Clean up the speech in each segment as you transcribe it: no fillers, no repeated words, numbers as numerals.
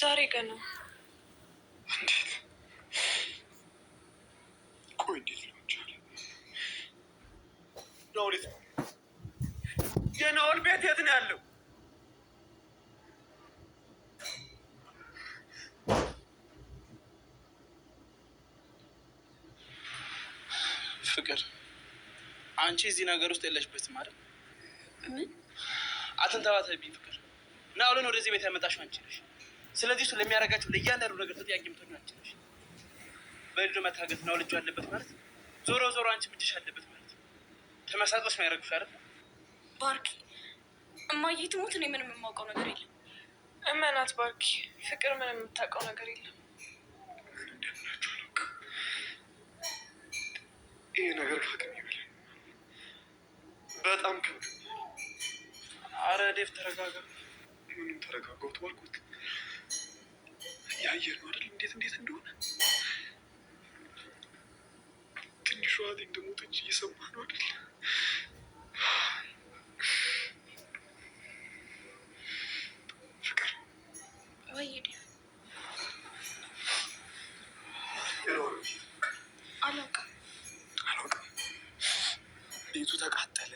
ዛሬ ቀን ነው። እንዴት? ቆይ እንዴት ሊሆን ይችላል? ናኦል የት ነው? የናኦል ቤት የት ነው ያለው? ፍቅር አንቺ እዚህ ነገር ውስጥ የለሽበትም አይደል? ምን አትንተባተብኝ ፍቅር። ናኦልን ወደዚህ ቤት ያመጣሽው አንቺ ነሽ። ስለዚህ እሱ ለሚያደርጋቸው ለእያንዳንዱ ነገር ተጠያቂ የምትሆኚው አንቺ ነሽ። በልዶ መታገት ናኦል እጁ አለበት ማለት ዞሮ ዞሮ አንቺ እጅሽ አለበት ማለት ተመሳጥሮሽ ነው ያደረግሽ አይደል? ባርኪ፣ እማዬ ትሙት፣ እኔ ምንም የማውቀው ነገር የለም። እመናት ባርኪ፣ ፍቅር ምንም የምታውቀው ነገር የለም። ምን እንደምላችሁ አላውቅም። ይሄ ነገር ከአቅሜ በላይ በጣም ከብዶ። አረ ዴቭ ተረጋጋ። ምንም ተረጋጋሁት ባልኩት ያየህ ነው አይደል? እንዴት እንደሆነ ትንሿ እህቴ እንደሞተች እየሰማህ ነው አይደል? ፍቅር ወይ ዴቭ፣ አላውቅም ቤቱ ተቃጠለ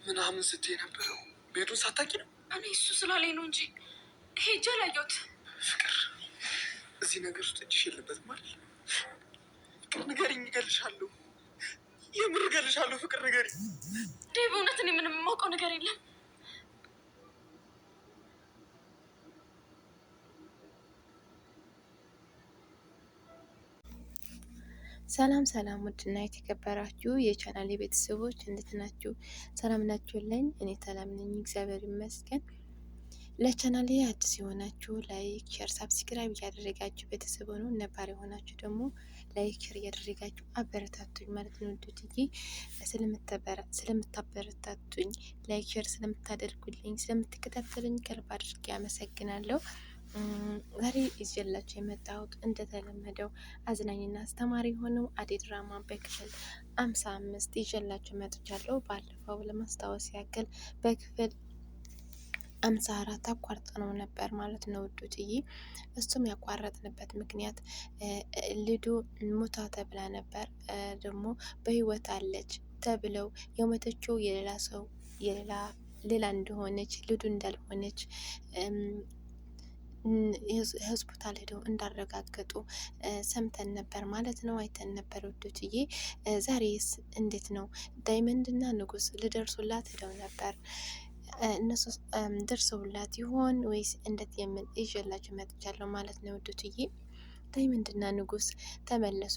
ምናምን ስትይ የነበረው ቤቱን ሳታውቂ ነው? እኔ እሱ ስላለኝ ነው እንጂ ሄጄ አላየሁት። ፍቅር እዚህ ነገር ውስጥ እጅሽ የለበትም ማለት ነው? ፍቅር ንገሪኝ፣ እገልሻለሁ። የምር እገልሻለሁ። ፍቅር ንገሪኝ። ዴቭ፣ እውነት እኔ ምንም የማውቀው ነገር የለም። ሰላም ሰላም፣ ውድና የተከበራችሁ የቻናሌ ቤተሰቦች እንዴት ናችሁ? ሰላም ናችሁልኝ? እኔ ሰላም ነኝ፣ እግዚአብሔር ይመስገን። ለቻናሌ አዲስ የሆናችሁ ላይክ፣ ሼር፣ ሳብስክራይብ እያደረጋችሁ ቤተሰብ ሆኑ። ነባር የሆናችሁ ደግሞ ላይክ፣ ሼር እያደረጋችሁ አበረታቱኝ ማለት ነው። ውድዬ ስለምታበረታቱኝ፣ ላይክ፣ ሼር ስለምታደርጉልኝ፣ ስለምትከታተሉኝ ከልብ አድርጌ አመሰግናለሁ። ዛሬ ይዤላችሁ የመጣሁት እንደተለመደው አዝናኝና አስተማሪ የሆነው አደይ ድራማ በክፍል 55 ይዤላችሁ መጥቻለሁ። ባለፈው ለማስታወስ ያክል በክፍል 54 አቋርጠነው ነበር ማለት ነው ውዱትዬ። እሱም ያቋረጥንበት ምክንያት ልዱ ሞታ ተብላ ነበር፣ ደግሞ በህይወት አለች ተብለው የሞተችው የሌላ ሰው ሌላ እንደሆነች ልዱ እንዳልሆነች ሆስፒታል ሄደው እንዳረጋገጡ ሰምተን ነበር ማለት ነው፣ አይተን ነበር ውዱትዬ። ዛሬስ እንዴት ነው? ዳይመንድ እና ንጉስ ልደርሱላት ሄደው ነበር። እነሱ ደርሰውላት ይሆን ወይስ እንዴት? የምን ይዤላችሁ መጥቻለሁ ማለት ነው ውዱትዬ። ዳይመንድ እና ንጉስ ተመለሱ፣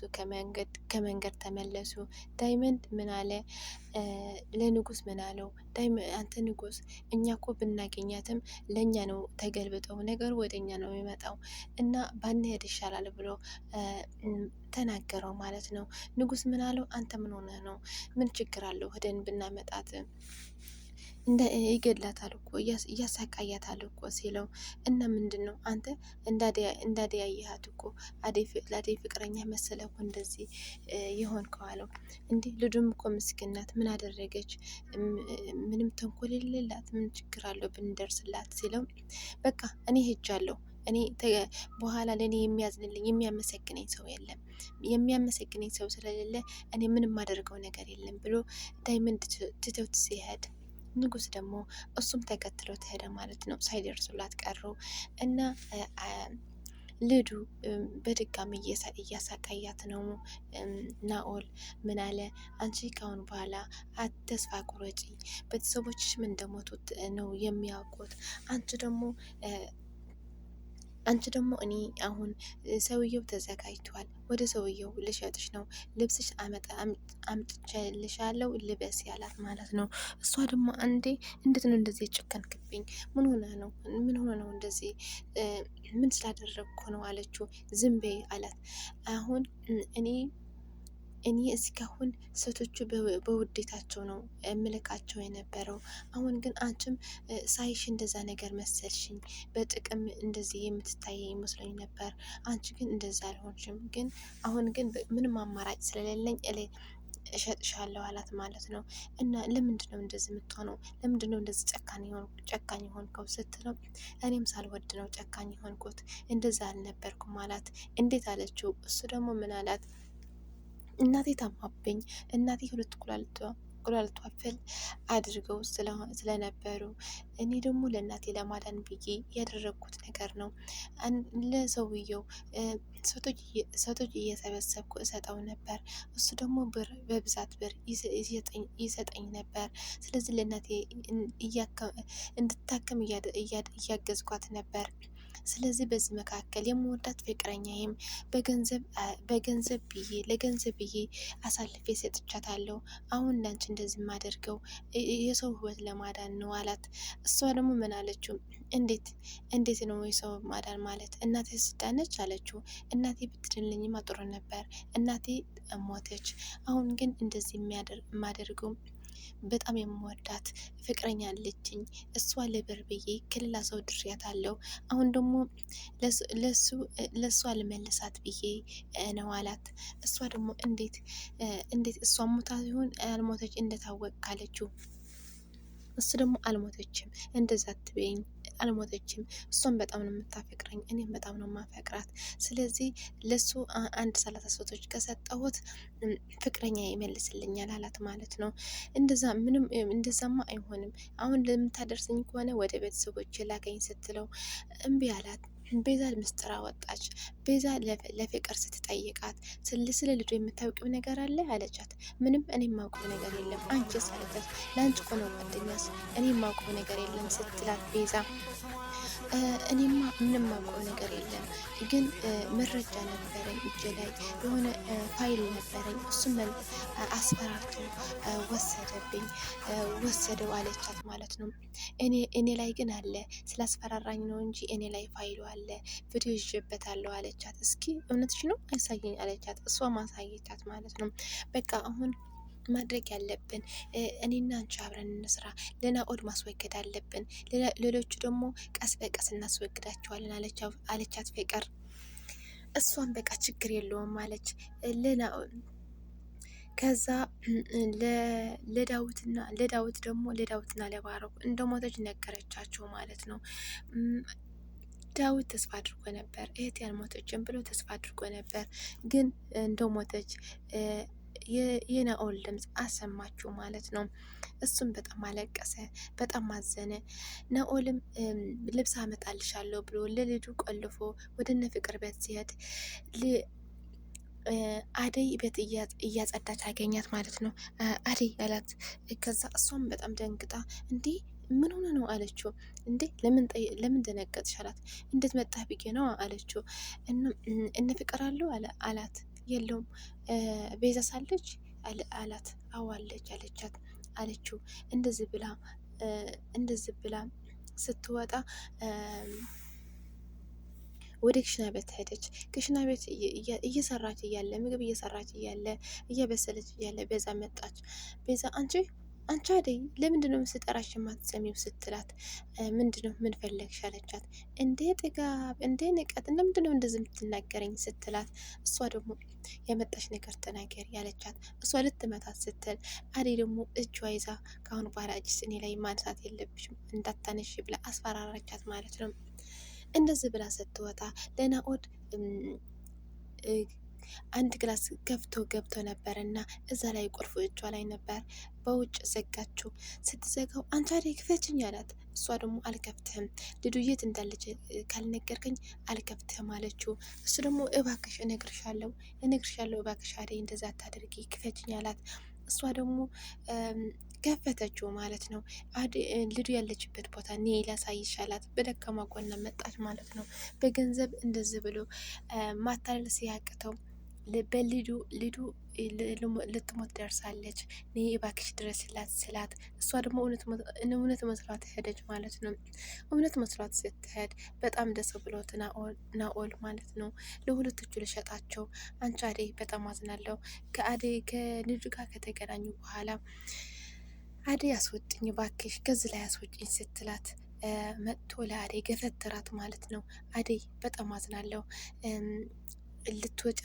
ከመንገድ ተመለሱ። ዳይመንድ ምን አለ ለንጉስ? ምን አለው? አንተ ንጉስ፣ እኛ እኮ ብናገኛትም ለእኛ ነው ተገልብጠው ነገሩ ወደኛ ነው የሚመጣው እና ባንሄድ ይሻላል ብሎ ተናገረው ማለት ነው። ንጉስ ምን አለው? አንተ ምን ሆነ ነው? ምን ችግር አለው? ሄደን ብናመጣት ይገድላታል እኮ እያሳቃያታል እኮ ሲለው፣ እና ምንድን ነው አንተ እንዳደይ ያየሃት እኮ ለአደይ ፍቅረኛ መሰለ እኮ እንደዚህ ይሆን ከዋለው። እንዲህ ልዱም እኮ ምስኪናት፣ ምን አደረገች? ምንም ተንኮል የሌላት፣ ምን ችግር አለው ብንደርስላት ሲለው፣ በቃ እኔ ሄጃለሁ፣ እኔ በኋላ ለእኔ የሚያዝንልኝ የሚያመሰግነኝ ሰው የለም፣ የሚያመሰግነኝ ሰው ስለሌለ እኔ ምንም አደርገው ነገር የለም ብሎ ዳይመንድ ትተውት ሲሄድ ንጉስ ደግሞ እሱም ተከትሎ ተሄደ ማለት ነው። ሳይደርሱላት ቀሩ እና ልዱ በድጋሚ እያሳቃያት ነው። ናኦል ምን አለ? አንቺ ካሁን በኋላ ተስፋ ቁረጪ፣ ቤተሰቦችሽ ምን እንደሞቱት ነው የሚያውቁት። አንቺ ደግሞ እኔ አሁን ሰውየው ተዘጋጅቷል፣ ወደ ሰውየው ልሸጥሽ ነው፣ ልብስሽ አምጥቼልሻለሁ ልበስ ያላት ማለት ነው። እሷ ደግሞ አንዴ እንዴት ነው እንደዚህ ጨከንክብኝ? ምን ሆነ ነው እንደዚህ? ምን ስላደረግኩ ነው አለችው። ዝም በይ አላት። አሁን እኔ እስካሁን ሴቶቹ በውዴታቸው ነው እምልካቸው የነበረው። አሁን ግን አንቺም ሳይሽ እንደዛ ነገር መሰልሽኝ፣ በጥቅም እንደዚህ የምትታይ ይመስለኝ ነበር። አንቺ ግን እንደዛ አልሆንሽም። ግን አሁን ግን ምንም አማራጭ ስለሌለኝ እሸጥሻለሁ አላት ማለት ነው። እና ለምንድን ነው እንደዚህ የምትሆነው? ለምንድን ነው እንደዚህ ጨካኝ የሆንከው ስትለው እኔም ሳልወድ ነው ጨካኝ የሆንኩት፣ እንደዛ አልነበርኩም አላት። እንዴት አለችው። እሱ ደግሞ ምን አላት? እናቴ ታማብኝ፣ እናቴ ሁለት ኩላሊቷ ፍል አድርገው ስለነበሩ እኔ ደግሞ ለእናቴ ለማዳን ብዬ ያደረግኩት ነገር ነው። ለሰውየው ሴቶች እየሰበሰብኩ እሰጠው ነበር። እሱ ደግሞ በብዛት ብር ይሰጠኝ ነበር። ስለዚህ ለእናቴ እንድታከም እያገዝኳት ነበር። ስለዚህ በዚህ መካከል የምወዳት ፍቅረኛዬም ለገንዘብ ብዬ አሳልፌ ሰጥቻታለሁ። አሁን ላንቺ እንደዚህ የማደርገው የሰው ሕይወት ለማዳን ነው አላት። እሷ ደግሞ ምን አለችው? እንዴት ነው የሰው ማዳን ማለት? እናቴ ስዳነች አለችው። እናቴ ብትድንልኝማ ጥሩ ነበር። እናቴ ሞተች። አሁን ግን እንደዚህ የማደርገው በጣም የምወዳት ፍቅረኛ አለችኝ። እሷ ለብር ብዬ ከሌላ ሰው ድሬያታለሁ። አሁን ደግሞ ለእሷ ልመልሳት ብዬ ነው አላት። እሷ ደግሞ እንዴት እሷ ሞታ ሲሆን አልሞተች እንደታወቅ ካለችው እሱ ደግሞ አልሞተችም፣ እንደዛ አትበይኝ፣ አልሞተችም። እሷን በጣም ነው የምታፈቅረኝ፣ እኔም በጣም ነው የማፈቅራት። ስለዚህ ለሱ 30 ሴቶች ከሰጠሁት ፍቅረኛ ይመልስልኛል አላት ማለት ነው። እንደዛማ አይሆንም። አሁን ለምታደርሰኝ ከሆነ ወደ ቤተሰቦች ላከኝ ስትለው እምቢ አላት። ቤዛ ምስጢር አወጣች። ቤዛ ለፍቅር ስትጠይቃት ስለ ልጁ የምታውቂው ነገር አለ አለቻት። ምንም እኔ የማውቀው ነገር የለም። አንቺስ አለቻት። ለአንቺ እኮ ነው ጓደኛስ፣ እኔ የማውቀው ነገር የለም ስትላት ቤዛ እኔማ ምንም የማውቀው ነገር የለም፣ ግን መረጃ ነበረኝ እጄ ላይ የሆነ ፋይል ነበረኝ፣ እሱም አስፈራርቶ ወሰደው አለቻት ማለት ነው። እኔ ላይ ግን አለ፣ ስላስፈራራኝ ነው እንጂ እኔ ላይ ፋይሉ አለ፣ ቪዲዮ ይዤበታለሁ አለቻት። እስኪ እውነትሽ ነው አሳየኝ አለቻት። እሷ ማሳየቻት ማለት ነው። በቃ አሁን ማድረግ ያለብን እኔና አንቺ አብረን እንስራ፣ ለናኦድ ማስወገድ አለብን፣ ሌሎቹ ደግሞ ቀስ በቀስ እናስወግዳቸዋለን አለቻት ፍቅር። እሷን በቃ ችግር የለውም አለች ለናኦድ። ከዛ ለዳዊትና ለባረኩ እንደሞተች ነገረቻቸው ማለት ነው። ዳዊት ተስፋ አድርጎ ነበር፣ እህት ያልሞተችን ብሎ ተስፋ አድርጎ ነበር፣ ግን እንደሞተች የናኦል ድምፅ አሰማችሁ ማለት ነው። እሱም በጣም አለቀሰ፣ በጣም አዘነ። ናኦልም ልብስ አመጣልሻለሁ ብሎ ለልጁ ቆልፎ ወደ እነ ፍቅር ቤት ሲሄድ አደይ ቤት እያጸዳች አገኛት ማለት ነው። አደይ አላት። ከዛ እሷም በጣም ደንግጣ እንዴ ምን ሆነ ነው አለችው። እንዴ ለምን ደነገጥሽ አላት። እንዴት መጣህ ብዬ ነው አለችው። እነ ፍቅር አለው አላት። የለውም ቤዛ ሳለች አላት። አዋለች አለቻት አለችው። እንደዚህ ብላ ስትወጣ ወደ ክሽና ቤት ሄደች። ክሽና ቤት እየሰራች እያለ ምግብ እየሰራች እያለ እየበሰለች እያለ ቤዛ መጣች። ቤዛ አንቺ አደይ ለምንድን ነው ስጠራሽ የማትሰሚው ስትላት፣ ምንድነው ምን ፈለግሽ አለቻት። እንዴ ጥጋብ፣ እንዴ ንቀት፣ ለምንድን ነው እንደዚህ የምትናገረኝ ስትላት፣ እሷ ደግሞ የመጣሽ ነገር ተናገሪ ያለቻት። እሷ ልትመታት ስትል አደይ ደግሞ እጇ ይዛ ከአሁን በኋላ እጅሽ እኔ ላይ ማንሳት የለብሽም እንዳታነሽ ብላ አስፈራራቻት ማለት ነው። እንደዚህ ብላ ስትወጣ ለናኦድ አንድ ክላስ ገብቶ ነበር እና እዛ ላይ ቁልፉ እጇ ላይ ነበር። በውጭ ዘጋችው። ስትዘጋው አንቺ አደይ ክፈችኝ አላት። እሷ ደግሞ አልከፍትህም፣ ልዱ የት እንዳለች ካልነገርከኝ አልከፍትህም አለችው። እሱ ደግሞ እባክሽ እነግርሻለሁ እባክሽ አደይ እንደዛ አታደርጊ ክፈችኝ አላት። እሷ ደግሞ ከፈተችው ማለት ነው። ልዱ ያለችበት ቦታ እኔ ላሳይሽ አላት። በደካማ ጎና መጣች ማለት ነው። በገንዘብ እንደዚህ ብሎ ማታለል ሲያቅተው በልዱ ልትሞት ደርሳለች፣ እኔ እባክሽ ድረስላት ስላት፣ እሷ ደግሞ እውነት መስሏት ሄደች ማለት ነው። እውነት መስሏት ስትሄድ በጣም ደስ ብሎት ናኦል ማለት ነው ለሁለቶቹ ልሸጣቸው። አንቺ አደይ በጣም አዝናለሁ። ከልጁ ጋር ከተገናኙ በኋላ አደይ አስወጭኝ እባክሽ ከዚህ ላይ አስወጭኝ ስትላት መጥቶ ለአደይ ገፈትራት ማለት ነው። አደይ በጣም አዝናለሁ ልትወጪ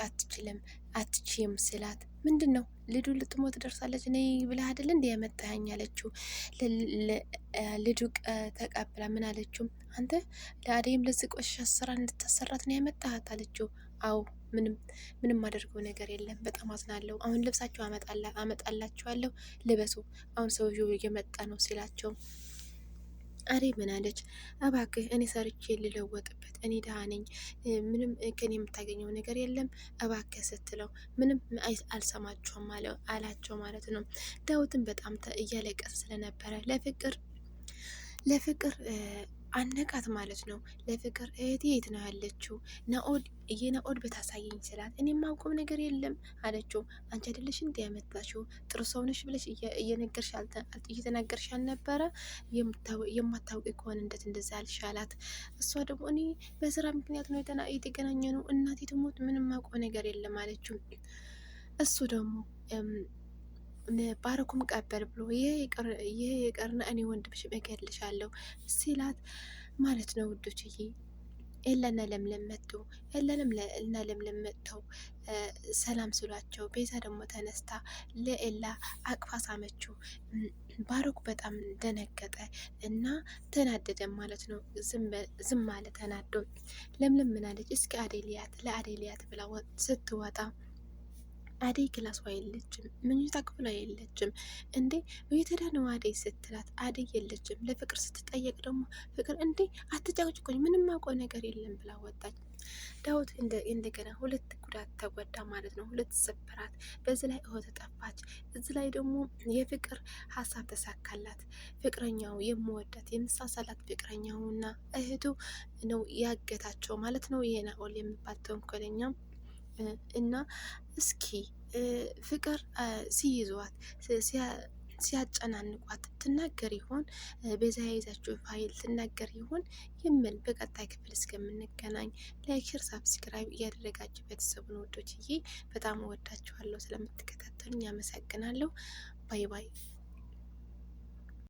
አትችይም ስላት ምንድን ነው ልዱ ልትሞት ደርሳለች ነይ ብለህ አይደል እንዲ ያመጣኸኝ አለችው። ልዱ ተቀብላ ምን አለችው? አንተ ለአደይም ለዚህ ቆሻሻ ስራ እንድታሰራት ነው ያመጣሃት አለችው። አዎ ምንም አደርገው ነገር የለም በጣም አዝናለሁ። አሁን ልብሳቸው አመጣላችኋለሁ ልበሱ፣ አሁን ሰውዬው እየመጣ ነው ሲላቸው አደይ ምን አለች? እባክህ እኔ ሰርቼ ልለወጥበት፣ እኔ ደሃ ነኝ፣ ምንም ከኔ የምታገኘው ነገር የለም እባክህ ስትለው ምንም አልሰማችሁም አላቸው ማለት ነው። ዳዊትን በጣም እያለቀሰ ስለነበረ ለፍቅር አነቃት ማለት ነው። ለፍቅር እህቴ የት ነው ያለችው? የናኦድ በታሳየኝ ስላት እኔ የማውቀው ነገር የለም አለችው። አንቺ አይደለሽ እንዲ ያመጣሽው ጥሩ ሰውነሽ ብለሽ እየተናገርሽ አልነበረ? የማታውቂ ከሆነ እንዴት እንደዛ አልሽ አላት። እሷ ደግሞ እኔ በስራ ምክንያት ነው የተገናኘ ነው እናቴ ትሞት ምንም የማውቀው ነገር የለም አለችው። እሱ ደግሞ ባረኩም ቀበል ብሎ ይሄ የቀርና እኔ ወንድምሽ እገልሻለሁ ሲላት ማለት ነው ውዶችዬ። ኤላና ለምለም መጡ። ኤላና ለምለም መጥተው ሰላም ስሏቸው ቤዛ ደግሞ ተነስታ ለኤላ አቅፋ ሳመችው። ባረኩ በጣም ደነገጠ እና ተናደደ ማለት ነው። ዝም አለ ተናዶ። ለምለም ምን አለች? እስኪ ለአደይ ሊያት ብላ ስትወጣ አደይ ክላሷ የለችም፣ መኝታ ክፍሏ የለችም። እንዴ የት ነው አደይ ስትላት አደይ የለችም። ለፍቅር ስትጠየቅ ደግሞ ፍቅር እንዴ አትጨቅጭቆኝ ምንም አውቀው ነገር የለም ብላ ወጣች። ዳዊት እንደገና ሁለት ጉዳት ተጎዳ ማለት ነው። ሁለት ስብራት። በዚህ ላይ እህቱ ጠፋች። እዚህ ላይ ደግሞ የፍቅር ሀሳብ ተሳካላት። ፍቅረኛው የምወዳት የምሳሳላት ፍቅረኛውና እህቱ ነው ያገታቸው ማለት ነው። ይሄ ናኦል የሚባል ተንኮለኛ እና እስኪ ፍቅር ሲይዟት ሲያጨናንቋት ትናገር ይሆን? በዛ የያዛችሁ ፋይል ትናገር ይሆን የሚል በቀጣይ ክፍል እስከምንገናኝ ላይክ፣ ሼር፣ ሳብስክራይብ እያደረጋችሁ ቤተሰቡን ወዶችዬ በጣም እወዳችኋለሁ። ስለምትከታተሉኝ አመሰግናለሁ። ባይ ባይ።